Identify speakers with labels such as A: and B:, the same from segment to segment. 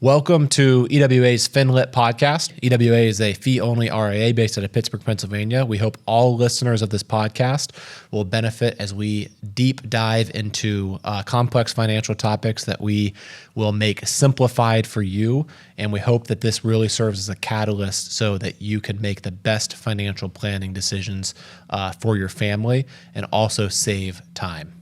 A: Welcome to EWA's FIN-LYT podcast. EWA is a fee-only RIA based out of Pittsburgh, Pennsylvania. We hope all listeners of this podcast will benefit as we deep dive into complex financial topics that we will make simplified for you. And we hope that this really serves as a catalyst so that you can make the best financial planning decisions for your family and also save time.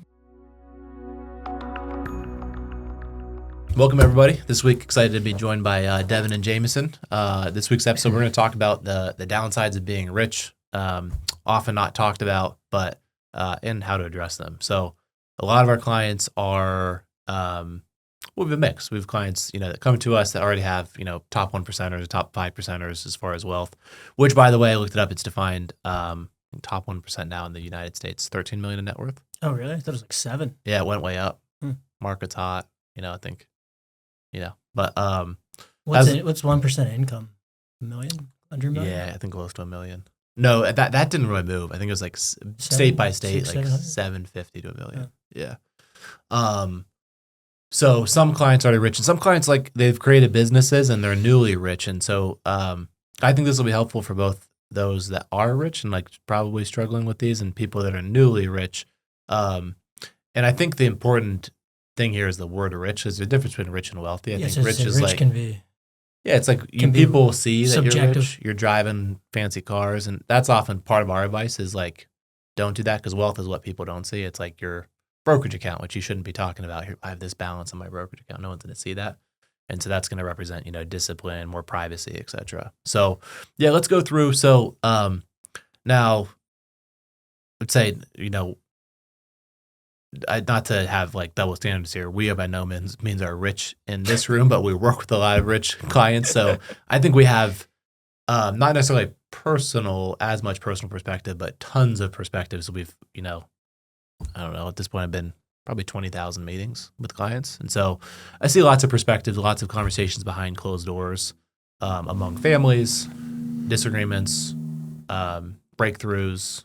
A: Welcome, everybody. This week, excited to be joined by Devin and Jamison. This week's episode, we're going to talk about the downsides of being rich, often not talked about, but and how to address them. So a lot of our clients are, we have a mix. We have clients, that come to us that already have, top 1%ers, top 5%ers as far as wealth, which, by the way, I looked it up. It's defined top 1% now in the United States, 13 million in net worth.
B: Oh, really? I thought it was like 7.
A: Yeah, it went way up. Market's hot, I think. But
B: what's 1% income? $1 million? 100 million?
A: Yeah, I think close to $1 million. No, that didn't really move. I think it was like state by state, like 750 to $1 million. Yeah. So some clients are already rich, and some clients they've created businesses and they're newly rich, and so I think this will be helpful for both those that are rich and probably struggling with these, and people that are newly rich. And I think the important thing here is the word rich. There's a difference between rich and wealthy. I think rich is
B: can be.
A: Yeah, it's like people see that
B: subjective.
A: You're rich, you're driving fancy cars, and that's often part of our advice is don't do that because wealth is what people don't see. It's like your brokerage account, which you shouldn't be talking about. Here, I have this balance on my brokerage account. No one's going to see that. And so that's going to represent, discipline, more privacy, et cetera. So yeah, let's go through. So now let's say, not to have double standards here. We by no means are rich in this room, but we work with a lot of rich clients. So I think we have not necessarily as much personal perspective, but tons of perspectives. We've, I don't know, at this point I've been probably 20,000 meetings with clients. And so I see lots of perspectives, lots of conversations behind closed doors among families, disagreements, breakthroughs,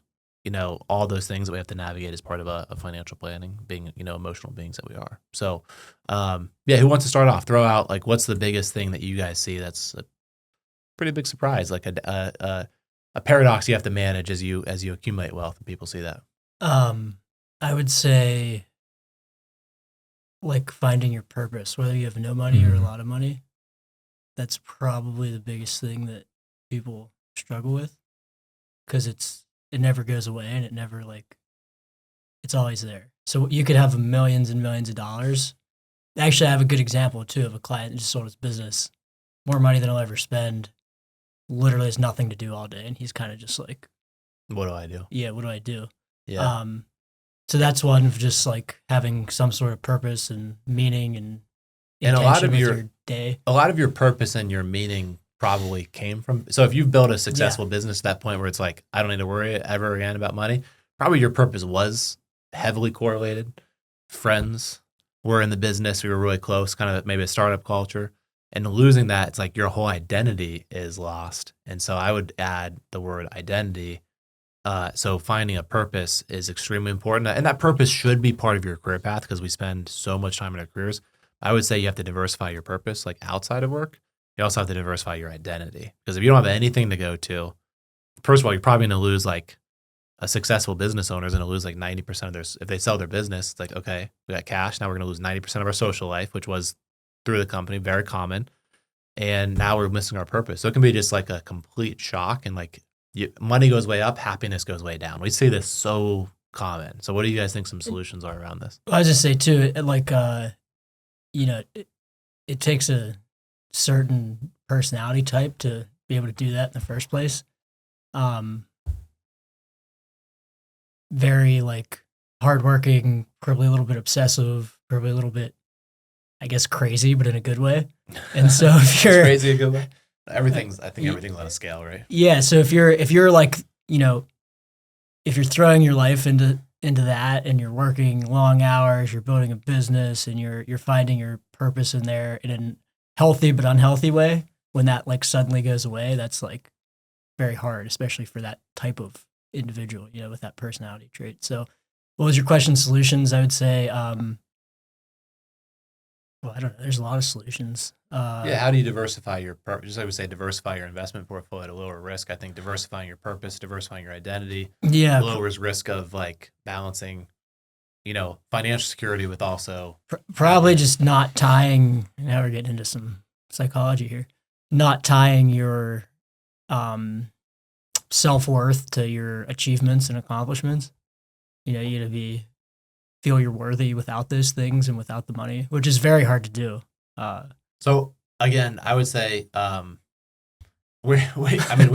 A: all those things that we have to navigate as part of a financial planning, being, emotional beings that we are. So, who wants to start off? Throw out, what's the biggest thing that you guys see that's a pretty big surprise, a paradox you have to manage as you accumulate wealth, and people see that?
B: I would say, finding your purpose, whether you have no money or a lot of money. That's probably the biggest thing that people struggle with, because it never goes away, and it never it's always there. So you could have millions and millions of dollars. Actually, I have a good example too of a client that just sold his business, more money than he'll ever spend. Literally has nothing to do all day, and he's kind of just what
A: do I do?
B: Yeah, what do I do?
A: Yeah.
B: So that's one of just having some sort of purpose and meaning and
A: a lot of
B: your day.
A: A lot of your purpose and your meaning probably came from, so if you've built a successful business to that point where it's I don't need to worry ever again about money, probably your purpose was heavily correlated. Friends were in the business, we were really close, kind of maybe a startup culture, and losing that, it's your whole identity is lost. And so I would add the word identity. So finding a purpose is extremely important, and that purpose should be part of your career path because we spend so much time in our careers. I would say you have to diversify your purpose outside of work. You also have to diversify your identity, because if you don't have anything to go to, first of all, you're probably going to lose a successful business owner is going to lose 90% of if they sell their business, it's okay, we got cash. Now we're going to lose 90% of our social life, which was through the company, very common. And now we're missing our purpose. So it can be just a complete shock, and money goes way up, happiness goes way down. We see this so common. So what do you guys think some solutions are around this?
B: I was just say too, it takes a certain personality type to be able to do that in the first place. Very hardworking, probably a little bit obsessive, probably a little bit, I guess, crazy, but in a good way. And so if you're
A: crazy a good way, everything's on a scale, right?
B: Yeah. So if you're if you're throwing your life into that, and you're working long hours, you're building a business, and you're finding your purpose in there in a healthy but unhealthy way, when that suddenly goes away, that's very hard, especially for that type of individual, with that personality trait. So what was your question? Solutions? I would say Well, I don't know. There's a lot of solutions.
A: Yeah, how do you diversify your purpose? Just like we say, diversify your investment portfolio to lower risk. I think diversifying your purpose, diversifying your identity,
B: Yeah,
A: lowers risk of like balancing, financial security with also
B: probably just not tying. Now we're getting into some psychology here. Not tying your self-worth to your achievements and accomplishments. You got to feel you're worthy without those things and without the money, which is very hard to do.
A: So again, I would say we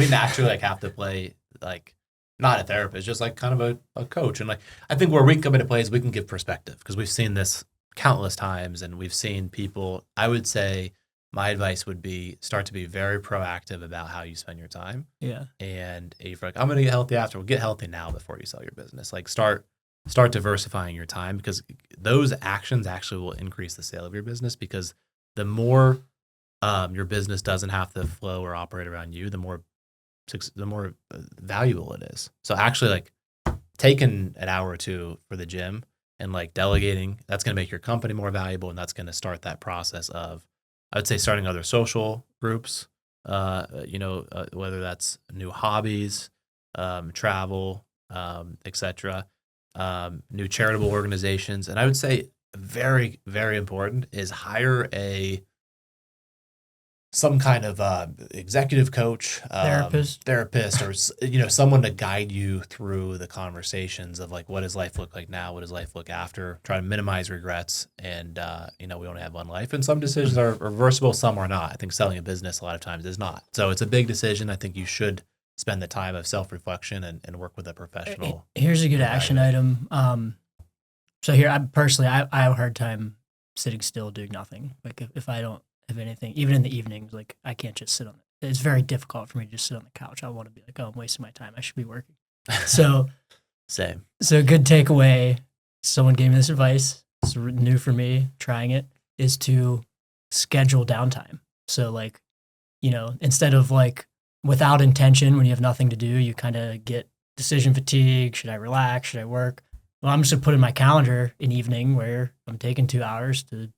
A: naturally like have to play like not a therapist, just like kind of a coach. And like I think where we can come into play is we can give perspective because we've seen this countless times and we've seen people. I would say my advice would be start to be very proactive about how you spend your time.
B: Yeah.
A: And if you're like, I'm going to get healthy after, well, get healthy now before you sell your business. Like start diversifying your time because those actions actually will increase the sale of your business because the more your business doesn't have to flow or operate around you, the more valuable it is. So actually like taking an hour or two for the gym and like delegating, that's going to make your company more valuable. And that's going to start that process of, I would say, starting other social groups, whether that's new hobbies, travel, etc., new charitable organizations. And I would say very, very important is hire some kind of executive coach, therapist, or someone to guide you through the conversations of like, what does life look like now? What does life look after? Try to minimize regrets, and we only have one life, and some decisions are reversible, some are not. I think selling a business a lot of times is not. So it's a big decision. I think you should spend the time of self-reflection and work with a professional.
B: Here's a good action item. So here, I have a hard time sitting still doing nothing. Like if I don't have anything, even in the evenings, like I can't just sit on it. It's very difficult for me to just sit on the couch. I want to be like, oh, I'm wasting my time. I should be working. So
A: same.
B: So good takeaway. Someone gave me this advice. It's new for me. Trying it is to schedule downtime. So like, instead of like without intention, when you have nothing to do, you kind of get decision fatigue. Should I relax? Should I work? Well, I'm just gonna put in my calendar an evening where I'm taking 2 hours to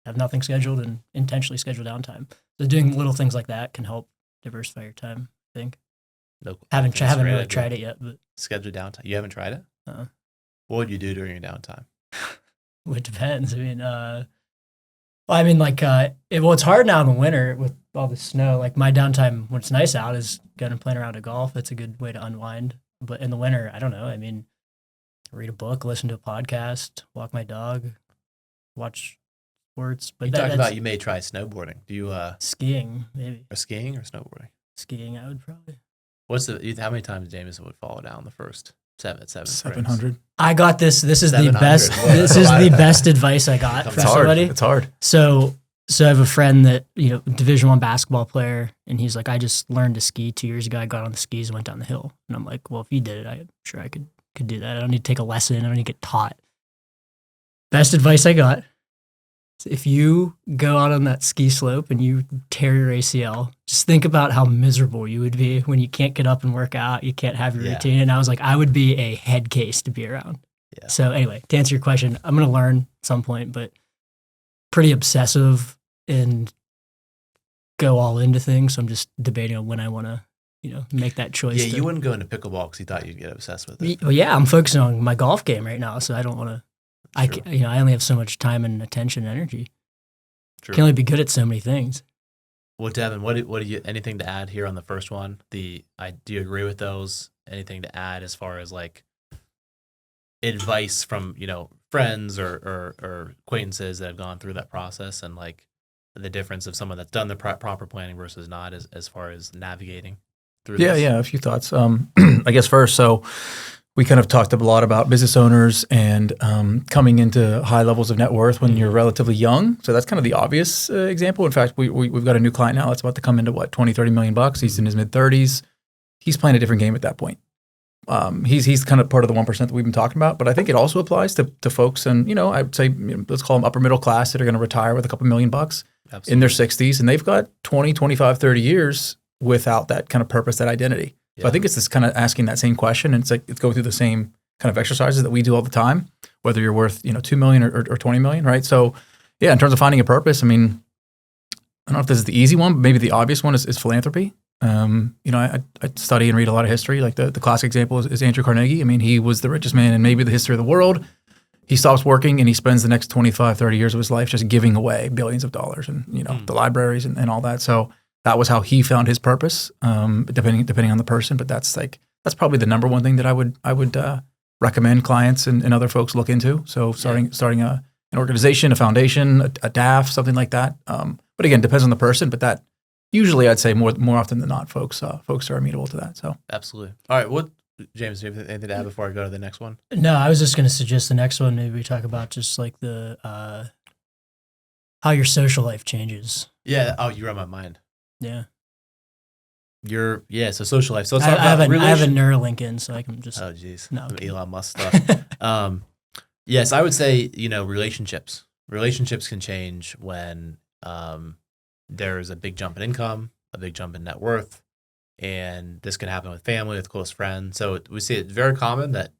B: have nothing scheduled and intentionally schedule downtime. So doing little things like that can help diversify your time, I think.
A: No,
B: haven't really tried it yet, but
A: schedule downtime. You haven't tried it?
B: Uh-uh.
A: What would you do during your downtime?
B: Well, it depends. I mean, it's hard now in the winter with all the snow. Like my downtime when it's nice out is going and playing around at golf. That's a good way to unwind. But in the winter, I don't know. I mean, read a book, listen to a podcast, walk my dog, watch sports. But
A: you talked about you may try snowboarding. Do you
B: skiing maybe?
A: Or skiing or snowboarding?
B: Skiing, I would probably.
A: How many times Jamison would fall down the first
C: 700?
B: I got this. This is the best. This is the best advice I got from somebody.
C: It's hard.
B: So I have a friend that Division I basketball player, and he's like, I just learned to ski 2 years ago. I got on the skis and went down the hill, and I'm like, well, if you did it, I'm sure I could do that. I don't need to take a lesson. I don't need to get taught. Best advice I got. If you go out on that ski slope and you tear your ACL, just think about how miserable you would be when you can't get up and work out. You can't have your routine. And I was like, I would be a head case to be around. Yeah. So anyway, to answer your question, I'm going to learn at some point, but pretty obsessive and go all into things. So I'm just debating on when I want to, make that choice.
A: Yeah, you wouldn't go into pickleball because you thought you'd get obsessed with it.
B: Well, yeah, I'm focusing on my golf game right now, so I don't want to. I only have so much time and attention and energy. True. Can only be good at so many things.
A: Well, Devin, what do you anything to add here on the first one? Do you agree with those? Anything to add as far as like advice from friends or acquaintances that have gone through that process and like the difference of someone that's done the proper planning versus not as far as navigating through this?
C: Yeah, a few thoughts. I guess first, so we kind of talked a lot about business owners and coming into high levels of net worth when you're relatively young. So that's kind of the obvious example. In fact, we've got a new client now that's about to come into $20, $30 million. He's in his mid 30s. He's playing a different game at that point. He's kind of part of the 1% that we've been talking about, but I think it also applies to folks, and I would say let's call them upper middle class that are going to retire with a couple $1 million in their 60s, and they've got 20, 25, 30 years without that kind of purpose, that identity. Yeah. So I think it's this kind of asking that same question, and it's go through the same kind of exercises that we do all the time, whether you're worth $2 million or 20 million, right? So Yeah, in terms of finding a purpose, I mean, I don't know if this is the easy one, but maybe the obvious one is philanthropy. I study and read a lot of history. Like the classic example is Andrew Carnegie. I mean, he was the richest man in maybe the history of the world. He stops working and he spends the next 25, 30 years of his life just giving away billions of dollars and, the libraries and all that. So that was how he found his purpose, depending on the person. But that's probably the number one thing that I would recommend clients and other folks look into. So starting an organization, a foundation, a DAF, something like that. But again, depends on the person. But that usually I'd say more often than not, folks are amenable to that. So
A: absolutely. All right, James, do you have anything to add before I go to the next one?
B: No, I was just going to suggest the next one. Maybe we talk about just like the how your social life changes.
A: Yeah. Oh, you read my mind.
B: Yeah.
A: So social life. So let's
B: I
A: talk about
B: have a Neuralink in, so I can just.
A: Oh, geez.
B: No,
A: Elon Musk stuff. Yes, I would say relationships. Relationships can change when there's a big jump in income, a big jump in net worth. And this can happen with family, with close friends. So we see it's very common that,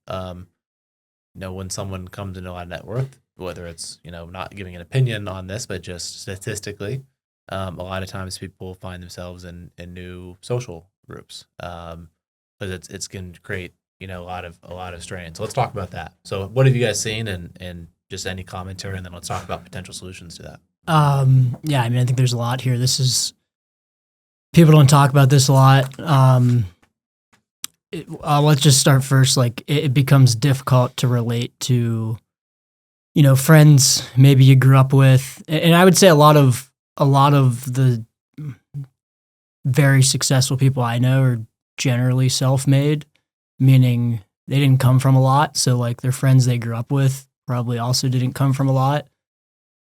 A: when someone comes into a lot of net worth, whether it's, not giving an opinion on this, but just statistically, a lot of times people find themselves in new social groups because it's going to create, a lot of strain. So let's talk about that. So what have you guys seen and just any commentary, and then let's talk about potential solutions to that.
B: Yeah, I mean, I think there's a lot here. People don't talk about this a lot. Let's just start first. Like it becomes difficult to relate to, friends maybe you grew up with, and I would say a lot of the very successful people I know are generally self-made, meaning they didn't come from a lot. So like their friends they grew up with probably also didn't come from a lot.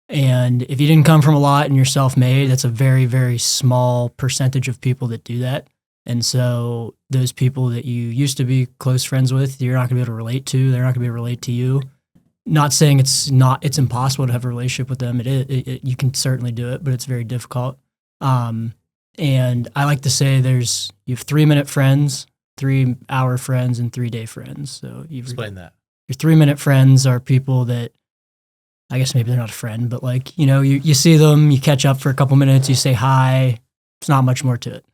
B: And if you didn't come from a lot and you're self-made, that's a very, very small percentage of people that do that. And so those people that you used to be close friends with, you're not going to be able to relate to. They're not going to be able to relate to you. Not saying it's impossible to have a relationship with them. You can certainly do it, but it's very difficult. And I like to say you have 3-minute friends, 3-hour friends, and 3-day friends. So
A: Explain that.
B: Your 3-minute friends are people that, I guess maybe they're not a friend, but like, you see them, you catch up for a couple minutes, you say hi. It's not much more to it.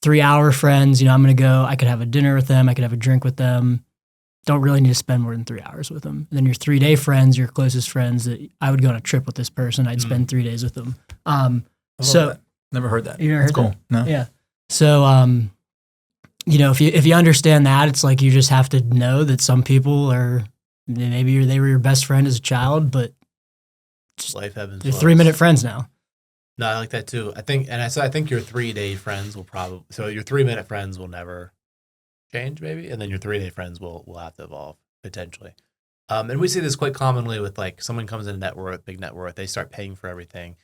B: 3-hour friends, I'm going to go, I could have a dinner with them. I could have a drink with them. Don't really need to spend more than 3 hours with them. And then your 3-day friends, your closest friends that I would go on a trip with this person. I'd spend 3 days with them.
C: Never heard that.
B: You never heard
C: cool.
B: that?
C: No.
B: Yeah. So, if you understand that, it's like you just have to know that some people they were your best friend as a child, but
A: life ebbs and
B: they're
A: flows.
B: 3-minute friends now.
A: No, I like that too. I think your 3-day friends so your 3-minute friends will never change maybe, and then your 3-day friends will have to evolve potentially. And we see this quite commonly with like someone comes into big net worth, they start paying for everything.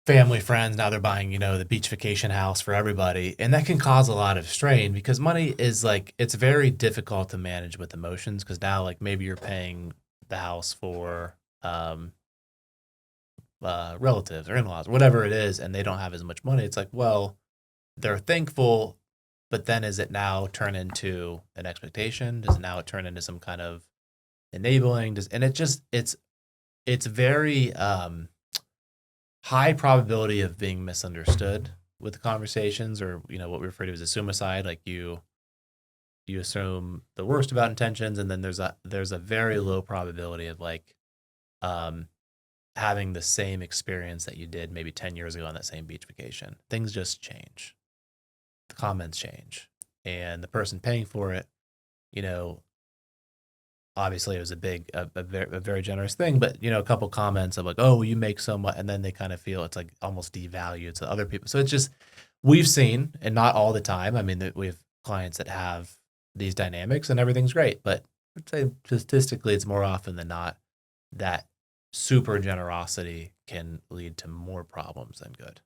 A: Family, friends, now they're buying, the beach vacation house for everybody. And that can cause a lot of strain because money is like, it's very difficult to manage with emotions because now like maybe you're paying the house for relatives or in-laws, whatever it is, and they don't have as much money. It's like, well, they're thankful, but then is it now turn into an expectation? Does it now turn into some kind of enabling? It's very high probability of being misunderstood with the conversations, or what we refer to as a suicide. Like you assume the worst about intentions, and then there's a very low probability of like having the same experience that you did maybe 10 years ago on that same beach vacation. Things just change. The comments change. And the person paying for it, obviously it was a very generous thing, but, a couple comments of like, oh, you make so much, and then they kind of feel it's like almost devalued to other people. So it's just, we've seen, and not all the time, I mean, we have clients that have these dynamics and everything's great, but I'd say statistically it's more often than not that super generosity can lead to more problems than good.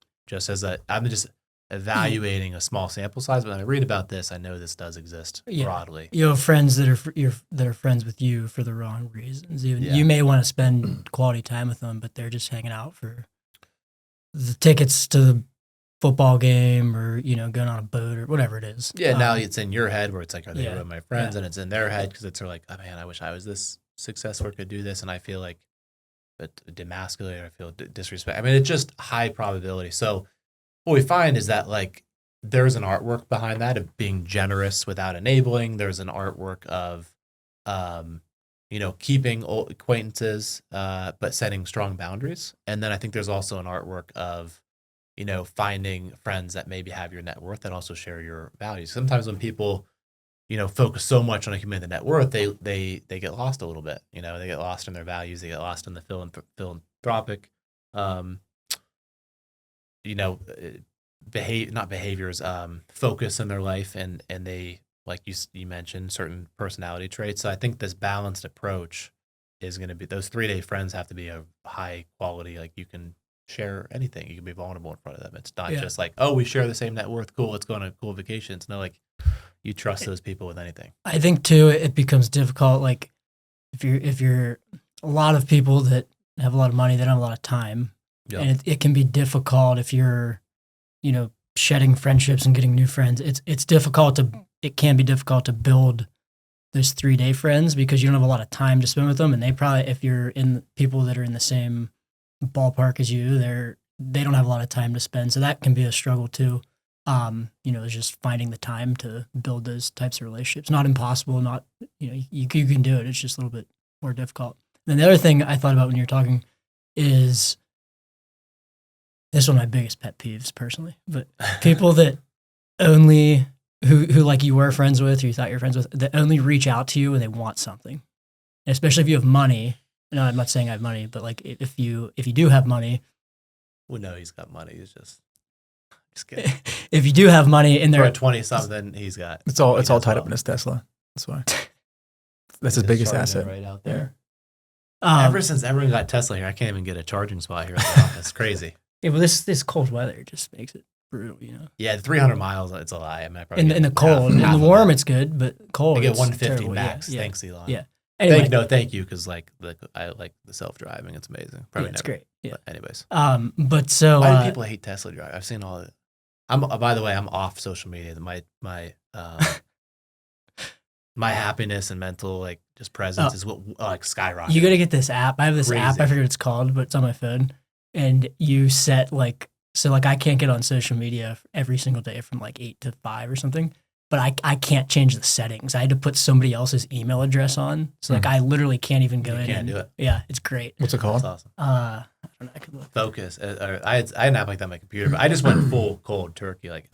A: I'm just evaluating a small sample size, but when I read about this, I know this does exist broadly.
B: You have friends that are friends with you for the wrong reasons. You may want to spend quality time with them, but they're just hanging out for the tickets to the football game or going on a boat or whatever it is.
A: Yeah, now it's in your head where it's like, are they really my friends? And it's in their head because it's like, oh man, I wish I was this successful or could do this, and I feel like demasculated, I feel disrespect. I mean, it's just high probability. So what we find is that like there's an artwork behind that of being generous without enabling. There's an artwork of, keeping old acquaintances, but setting strong boundaries. And then I think there's also an artwork of, finding friends that maybe have your net worth that also share your values. Sometimes when people, focus so much on accumulating the net worth, they get lost a little bit. They get lost in their values. They get lost in the philanthropic, not behaviors, focus in their life, and they, like you mentioned, certain personality traits. So I think this balanced approach is going to be, those 3-day friends have to be a high quality, like you can share anything. You can be vulnerable in front of them. It's not just like, oh, we share the same net worth. Cool. Let's go on a cool vacation. It's not like you trust those people with anything.
B: I think too, it becomes difficult. Like if you're a lot of people that have a lot of money, they don't have a lot of time. Yep. And it can be difficult if you're, shedding friendships and getting new friends. It can be difficult to build those 3-day friends because you don't have a lot of time to spend with them. And they probably, if you're in people that are in the same ballpark as you, they don't have a lot of time to spend. So that can be a struggle too. It's just finding the time to build those types of relationships. Not impossible, not, you can do it. It's just a little bit more difficult. And the other thing I thought about when you're talking is, this is one of my biggest pet peeves personally, but people that only, who like you were friends with, or you thought you were friends with, that only reach out to you when they want something. And especially if you have money. No, I'm not saying I have money, but like if you do have money.
A: Well, no, he's got money. He's just kidding.
B: If you do have money in there.
A: For a 20-something, he's got.
C: It's all tied up in his Tesla. That's why. That's his biggest asset.
A: Right out there. Ever since everyone got Tesla here, I can't even get a charging spot here at the office. It's crazy.
B: Yeah, but this cold weather just makes it brutal,
A: Yeah, 300 miles, it's a lie. I mean,
B: in the cold. In the warm, it's good, but cold,
A: I get
B: it's
A: 150
B: terrible.
A: max.
B: Yeah.
A: Thanks, Elon.
B: Yeah. Anyway.
A: Thank you, because I like the self-driving. It's amazing. Probably
B: it's
A: never.
B: great. Yeah.
A: But anyways.
B: But so.
A: Why do people hate Tesla drive? I've seen all of it. By the way, I'm off social media. My my happiness and mental just presence is what skyrocketing.
B: You got to get this app. I have this
A: Crazy.
B: app. I forget what it's called, but it's on my phone. And you set I can't get on social media every single day from 8 to 5 or something. But I can't change the settings. I had to put somebody else's email address on. So I literally can't even go in.
A: You can't do it.
B: Yeah, it's great.
C: What's it called?
A: That's awesome.
B: I don't know. I could look.
A: Focus. I had an app like that on my computer, but I just went full cold turkey. Logan.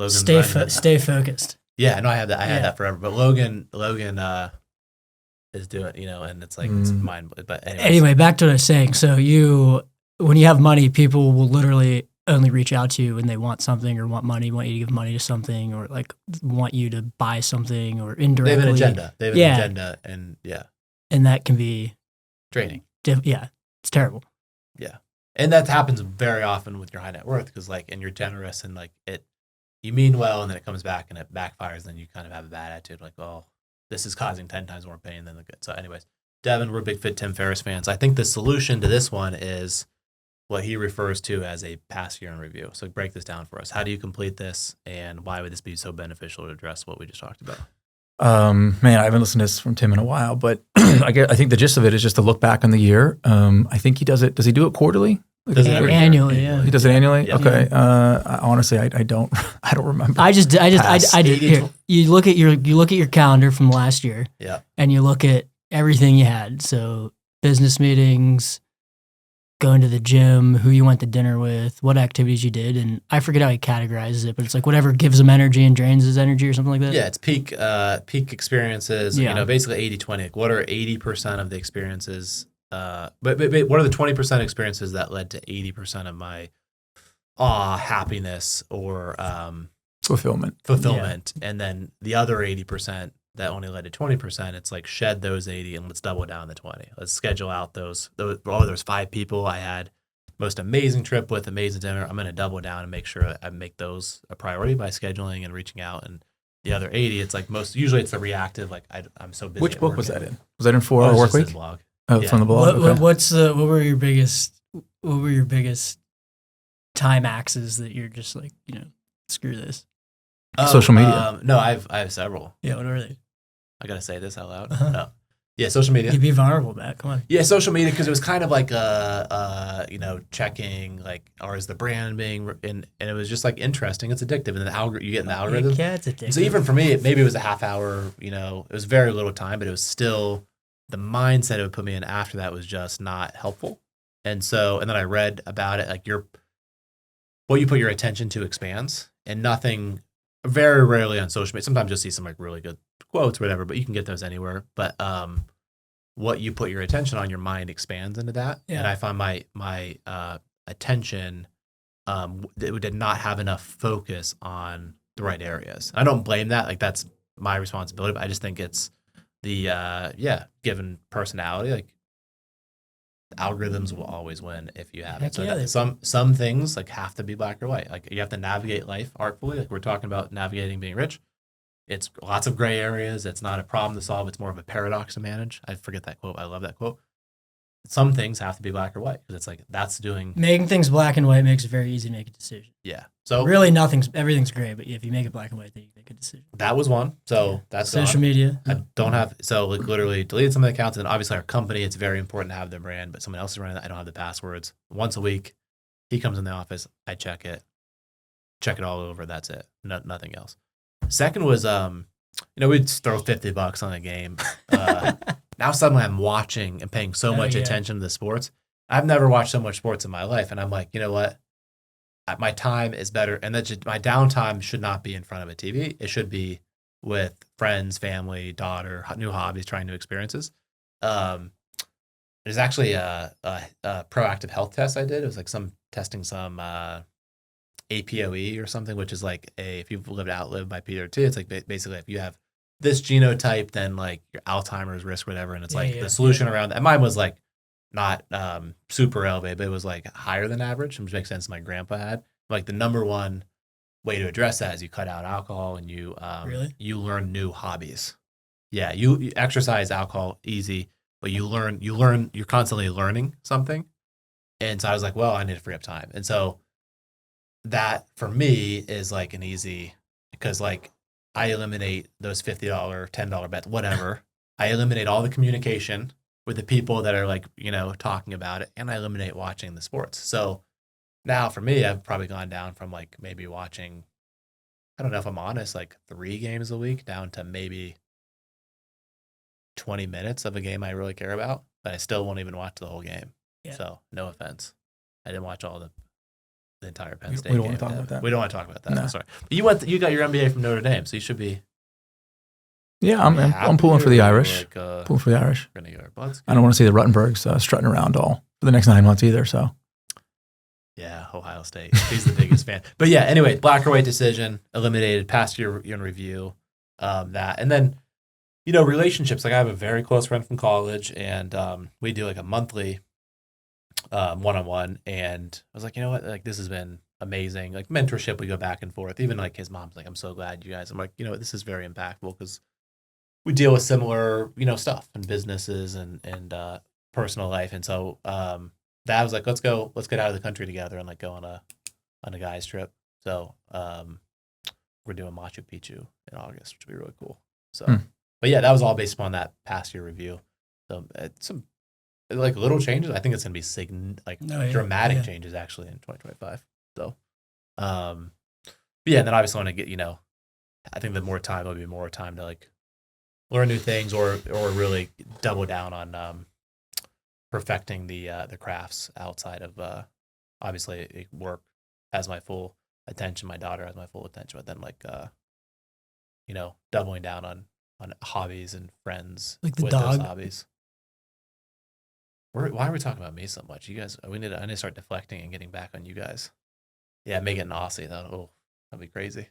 B: Stay focused.
A: Yeah, no, I had that. I had that forever. But Logan is doing, and it's it's mine. But
B: anyway, back to what I was saying. So when you have money, people will literally only reach out to you when they want something or want money, want you to give money to something, or want you to buy something, or indirectly.
A: They have an agenda. They have an agenda, and
B: and that can be
A: draining.
B: It's terrible.
A: Yeah, and that happens very often with your high net worth because and you're generous and you mean well, and then it comes back and it backfires. Then you kind of have a bad attitude, this is causing 10 times more pain than the good. So, anyways, Devin, we're big Tim Ferriss fans. I think the solution to this one is what he refers to as a past year in review. So break this down for us. How do you complete this, and why would this be so beneficial to address what we just talked about?
C: Man, I haven't listened to this from Tim in a while, but I think the gist of it is just to look back on the year. I think he does it. Does he do it quarterly?
B: Annually, yeah.
C: He does it annually.
A: Yeah.
C: Okay. Honestly, I don't remember.
B: I did. Here, you look at your calendar from last year.
A: Yeah.
B: And you look at everything you had. So business meetings, going to the gym, who you went to dinner with, what activities you did, and I forget how he categorizes it, but it's whatever gives him energy and drains his energy or something like that.
A: Yeah, it's peak experiences.
B: Yeah.
A: Basically 80-20. What are 80% of the experiences? But what are the 20% experiences that led to 80% of my happiness or
C: fulfillment?
A: Yeah. And then the other 80% that only led to 20%, it's shed those 80 and let's double down the 20. Let's schedule out those there's 5 people I had most amazing trip with, amazing dinner. I'm going to double down and make sure I make those a priority by scheduling and reaching out. And the other 80, it's usually it's the reactive, I'm so busy.
C: Which book was that in? Was that in 4 Hour Work Week?
A: Blog.
C: Oh, from the blog.
B: Okay. What were your biggest time axes that you're just screw this?
C: Social media.
A: No, I have several.
B: Yeah, what are they?
A: I gotta say this out loud.
B: Uh-huh.
A: No. Yeah, social media.
B: You'd be vulnerable, Matt. Come on.
A: Yeah, social media, because it was kind of like checking like, or is the brand being, and it was just like interesting. It's addictive, and the you get in the algorithm.
B: Yeah, it's addictive.
A: So even for me, maybe it was a half hour. It was very little time, but it was still the mindset it would put me in after that was just not helpful. And then I read about it, like what you put your attention to expands, and nothing. Very rarely on social media. Sometimes you'll see some like really good quotes or whatever, but you can get those anywhere. But what you put your attention on, your mind expands into that.
B: Yeah.
A: And I found my attention it did not have enough focus on the right areas. I don't blame that. Like that's my responsibility, but I just think it's the given personality, like algorithms will always win if you have it. So some things like have to be black or white. Like you have to navigate life artfully. Like we're talking about navigating being rich. It's lots of gray areas. It's not a problem to solve. It's more of a paradox to manage. I forget that quote. I love that quote. Some things have to be black or white because it's like that's doing
B: making things black and white makes it very easy to make a decision.
A: Yeah. So
B: really everything's gray, but if you make it black and white, then you make a decision.
A: That was one. So that's
B: social media.
A: I don't have like literally deleted some of the accounts, and obviously our company, it's very important to have their brand, but someone else is running that. I don't have the passwords. Once a week, he comes in the office, I check it all over. That's it. Nothing else. Second was we'd throw $50 on a game. Now suddenly I'm watching and paying so much attention to the sports. I've never watched so much sports in my life. And I'm like, you know what? My time is better. And my downtime should not be in front of a TV. It should be with friends, family, daughter, new hobbies, trying new experiences. There's actually a proactive health test I did. It was like testing some APOE or something, which is like if you've outlived by Peter T, it's like basically if you have this genotype, then like your Alzheimer's risk, whatever. And it's the solution around that. And mine was like not super elevated, but it was like higher than average, which makes sense. My grandpa had like the number one way to address that is you cut out alcohol and you learn new hobbies. Yeah. You exercise, alcohol, easy, but you're constantly learning something. And so I was like, well, I need to free up time. And so that for me is like an easy, because like I eliminate those $50, $10 bets, whatever. I eliminate all the communication with the people that are like, talking about it, and I eliminate watching the sports. So now for me, I've probably gone down from like maybe watching, I don't know if I'm honest, like 3 games a week down to maybe 20 minutes of a game I really care about, but I still won't even watch the whole game. Yeah. So no offense. I didn't watch all the entire Penn State game.
C: We don't want to talk about that.
A: We don't want to talk about that. No. Sorry. But you got your MBA from Notre Dame, so you should be.
C: Yeah, I'm pulling for the Irish. Pulling for the Irish. I don't want to see the Ruttenbergs strutting around all for the next 9 months either. So.
A: Yeah, Ohio State. He's the biggest fan. But yeah, anyway, black or white decision, eliminated, past year in review, that. And then, relationships. Like I have a very close friend from college, and we do like a monthly one-on-one. And I was like, you know what? Like this has been amazing. Like mentorship, we go back and forth. Even like his mom's like, I'm so glad you guys. I'm like, this is very impactful because we deal with similar, stuff in businesses and personal life. And so that was like, let's get out of the country together and like go on a guy's trip. So we're doing Machu Picchu in August, which will be really cool. So, but yeah, that was all based upon that past year review. So some like little changes. I think it's going to be dramatic changes actually in 2025. So, but yeah, and then obviously want to get, I think the more time will be more time to like learn new things or really double down on perfecting the crafts outside of obviously work has my full attention. My daughter has my full attention, but then like doubling down on hobbies and friends
B: like the
A: with
B: dog.
A: those hobbies. Why are we talking about me so much? You guys, I need to start deflecting and getting back on you guys. Yeah, make it an Aussie. That'd be crazy.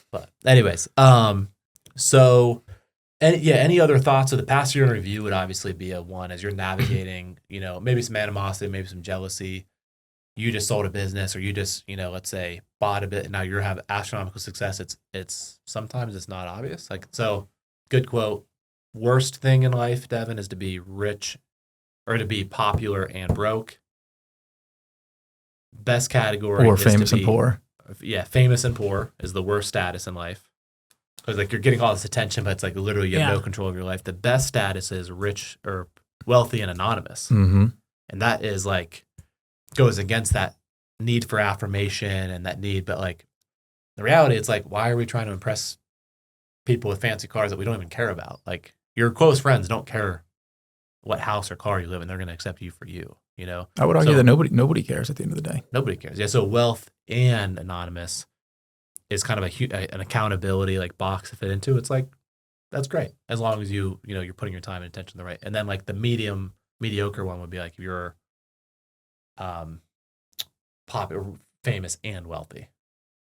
A: But anyways, so, and yeah, any other thoughts of the past year in review would obviously be a one as you're navigating, maybe some animosity, maybe some jealousy. You just sold a business or you just, let's say bought a bit and now you have astronomical success. It's sometimes it's not obvious. Like, so good quote, worst thing in life, Devin, is to be rich or to be popular and broke. Best category
C: or
A: is
C: famous
A: to be,
C: and poor.
A: Yeah, famous and poor is the worst status in life. Because like you're getting all this attention, but it's like literally you have no control of your life. The best status is rich or wealthy and anonymous.
C: Mm-hmm.
A: And that is like, goes against that need for affirmation and that need. But like the reality, it's like, why are we trying to impress people with fancy cars that we don't even care about? Like your close friends don't care what house or car you live in. They're going to accept you for you, you know?
C: I would argue that nobody cares at the end of the day.
A: Nobody cares. Yeah. So wealth and anonymous is kind of an accountability like box to fit into. It's like, that's great. As long as you're putting your time and attention the right. And then like the mediocre one would be like, if you're popular, famous and wealthy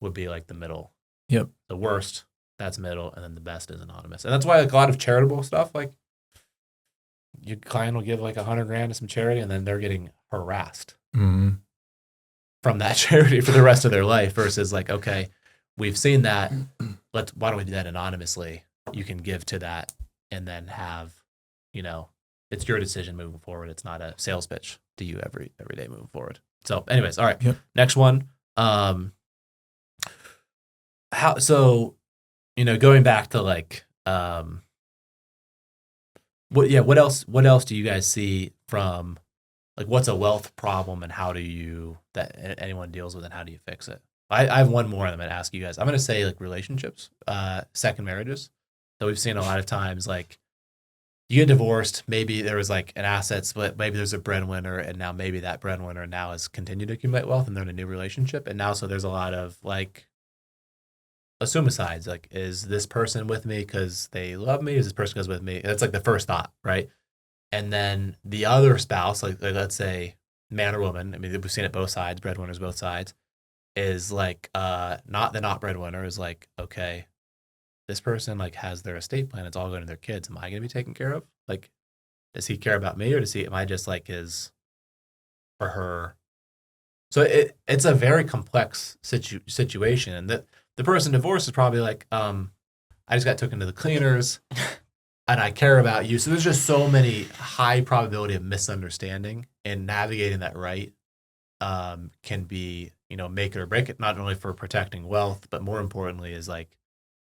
A: would be like the middle.
C: Yep.
A: The worst, that's middle. And then the best is anonymous. And that's why like a lot of charitable stuff, like your client will give like $100,000 to some charity and then they're getting harassed from that charity for the rest of their life versus like, okay, we've seen that. Why don't we do that anonymously? You can give to that and then have, it's your decision moving forward. It's not a sales pitch to you every day moving forward. So anyways, all right.
C: Yep.
A: Next one. Going back to like, what else do you guys see from like, what's a wealth problem and how do you, that anyone deals with and how do you fix it? I have one more I'm going to ask you guys. I'm going to say like relationships, second marriages. So we've seen a lot of times like you get divorced, maybe there was like an asset split, maybe there's a breadwinner and now maybe that breadwinner now has continued to accumulate wealth and they're in a new relationship. And now, so there's a lot of like assumacides, like, is this person with me because they love me? Is this person goes with me? That's like the first thought, right? And then the other spouse, like let's say man or woman, I mean, we've seen it both sides, breadwinners, both sides, is like not breadwinner is like, okay, this person like has their estate plan, it's all going to their kids. Am I going to be taken care of? Like, does he care about me or am I just like his or her? So it's a very complex situation. And the person divorced is probably like, I just got taken to the cleaners and I care about you. So there's just so many high probability of misunderstanding, and navigating that right can be, make it or break it, not only for protecting wealth, but more importantly is like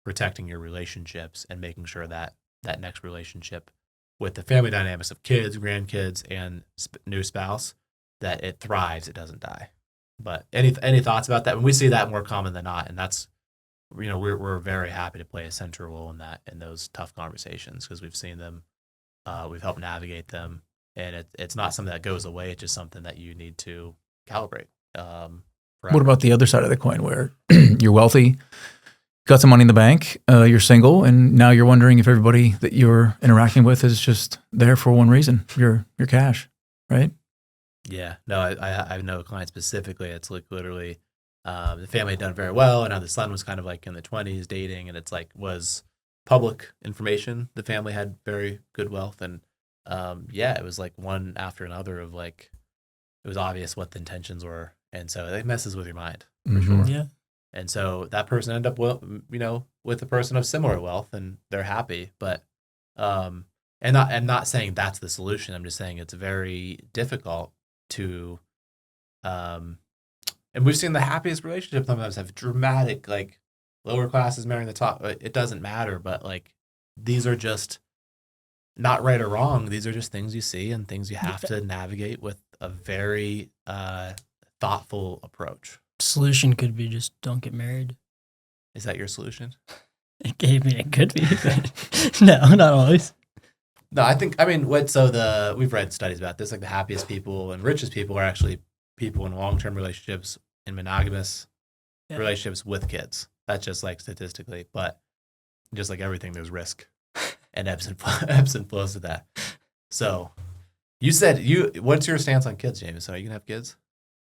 A: protecting your relationships and making sure that that next relationship with the family dynamics of kids, grandkids, and new spouse, that it thrives, it doesn't die. But any thoughts about that? And we see that more common than not, and that's, we're very happy to play a central role in that, in those tough conversations, because we've seen them, we've helped navigate them, and it's not something that goes away. It's just something that you need to calibrate.
C: What about the other side of the coin, where you're wealthy, got some money in the bank, you're single, and now you're wondering if everybody that you're interacting with is just there for one reason, your cash, right?
A: Yeah, no, I know a client specifically. It's like literally the family had done very well, and now the son was kind of like in the 20s dating, and it's like was public information. The family had very good wealth, and it was like one after another of like, it was obvious what the intentions were, and so it messes with your mind for sure.
B: Yeah.
A: And so that person ended up, with a person of similar wealth, and they're happy. But, and not saying that's the solution. I'm just saying it's very difficult to, and we've seen the happiest relationships sometimes have dramatic, like lower classes marrying the top. It doesn't matter, but like these are just not right or wrong. These are just things you see and things you have to navigate with a very thoughtful approach.
B: Solution could be just don't get married.
A: Is that your solution?
B: It could be, but no, not always.
A: No, we've read studies about this, like the happiest people and richest people are actually people in long-term relationships and monogamous relationships with kids. That's just like statistically, but just like everything, there's risk and ebbs and flows to that. So you said what's your stance on kids, Jamison? Are you gonna have kids?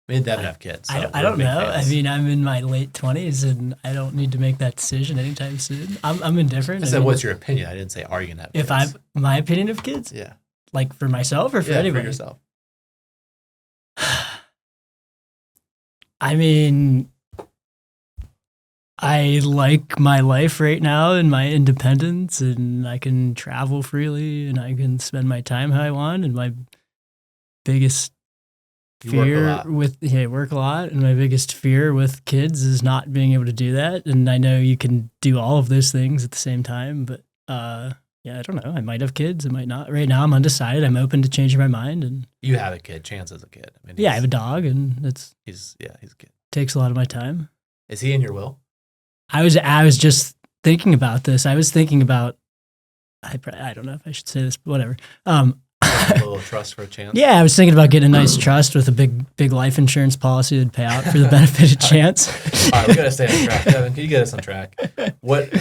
A: Me and Devin have kids. So
B: I don't know. Fans. I mean, I'm in my late 20s and I don't need to make that decision anytime soon. I'm indifferent.
A: I said, what's your opinion? I didn't say, are you going to have kids?
B: My opinion of kids?
A: Yeah.
B: Like for myself or for anybody?
A: For yourself.
B: I mean, I like my life right now and my independence, and I can travel freely and I can spend my time how I want. And my biggest
A: You work a lot.
B: Work a lot, and my biggest fear with kids is not being able to do that. And I know you can do all of those things at the same time, but yeah, I don't know. I might have kids, I might not. Right now, I'm undecided. I'm open to changing my mind. And
A: you have a kid. Chance is a kid. I mean,
B: yeah, I have a dog, and
A: he's a kid.
B: Takes a lot of my time.
A: Is he in your will?
B: I was just thinking about this. I was thinking about. I don't know if I should say this, but whatever.
A: A little trust for a chance.
B: Yeah, I was thinking about getting a nice trust with a big life insurance policy that'd pay out for the benefit of chance.
A: All right, we gotta stay on track. Devin, can you get us on track? What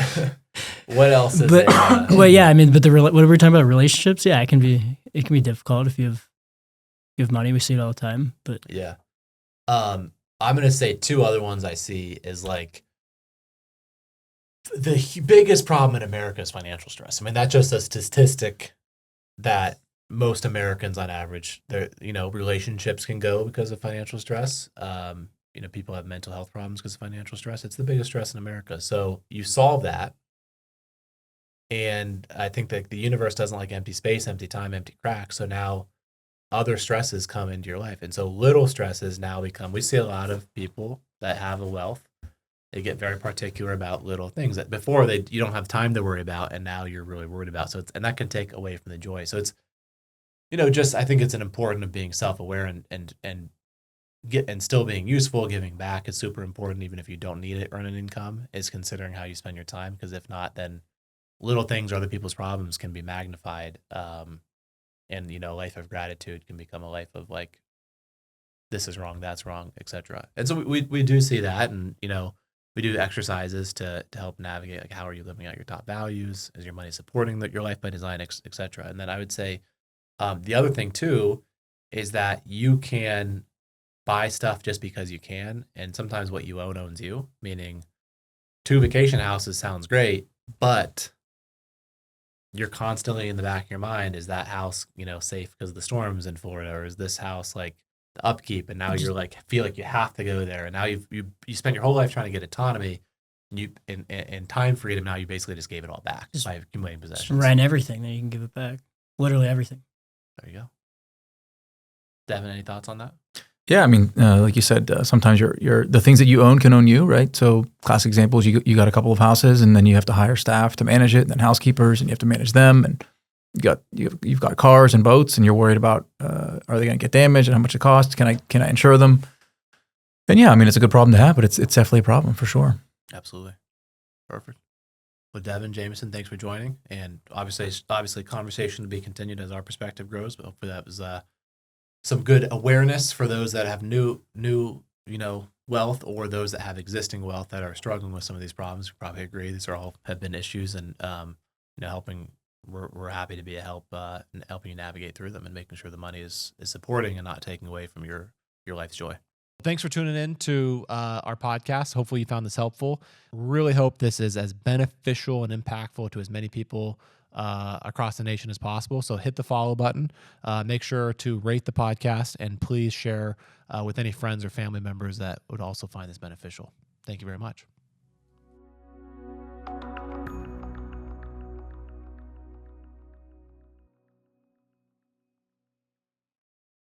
A: else is there?
B: Well, yeah, I mean, but what were we talking about? Relationships? Yeah, it can be difficult if you have money. We see it all the time. But
A: yeah, I'm gonna say two other ones I see is like the biggest problem in America is financial stress. I mean, that's just a statistic that most Americans on average, their relationships can go because of financial stress. People have mental health problems because of financial stress. It's the biggest stress in America. So you solve that. And I think that the universe doesn't like empty space, empty time, empty cracks. So now other stresses come into your life. And so little stresses now we see a lot of people that have a wealth. They get very particular about little things that before you don't have time to worry about, and now you're really worried about. So and that can take away from the joy. So it's, I think it's an important of being self-aware and still being useful. Giving back is super important, even if you don't need it, earn an income, is considering how you spend your time. Because if not, then little things or other people's problems can be magnified. And life of gratitude can become a life of like, this is wrong, that's wrong, etc. And so we do see that, and we do exercises to help navigate, like, how are you living out your top values? Is your money supporting your life by design, etc.? And then I would say the other thing too is that you can buy stuff just because you can, and sometimes what you own owns you. Meaning, 2 vacation houses sounds great, but you're constantly in the back of your mind: is that house safe because of the storms in Florida, or is this house like the upkeep, and now you're like feel like you have to go there, and now you spent your whole life trying to get autonomy and time freedom. Now you basically just gave it all back by accumulating possessions.
B: Just rent everything, then you can give it back. Literally everything.
A: There you go. Devin, any thoughts on that?
C: Yeah, I mean, like you said, sometimes the things that you own can own you, right? So classic examples: you got a couple of houses, and then you have to hire staff to manage it, and then housekeepers, and you have to manage them, and you've got cars and boats, and you're worried about are they going to get damaged and how much it costs? Can I insure them? And yeah, I mean, it's a good problem to have, but it's definitely a problem for sure.
A: Absolutely. Perfect. Well, Devin, Jamison, thanks for joining. And obviously conversation to be continued as our perspective grows, but hopefully that was some good awareness for those that have new wealth, or those that have existing wealth that are struggling with some of these problems. We probably agree these have been issues, and helping. We're happy to be a help in helping you navigate through them and making sure the money is supporting and not taking away from your life's joy. Thanks for tuning in to our podcast. Hopefully you found this helpful. Really hope this is as beneficial and impactful to as many people across the nation as possible. So hit the follow button. Make sure to rate the podcast, and please share with any friends or family members that would also find this beneficial. Thank you very much.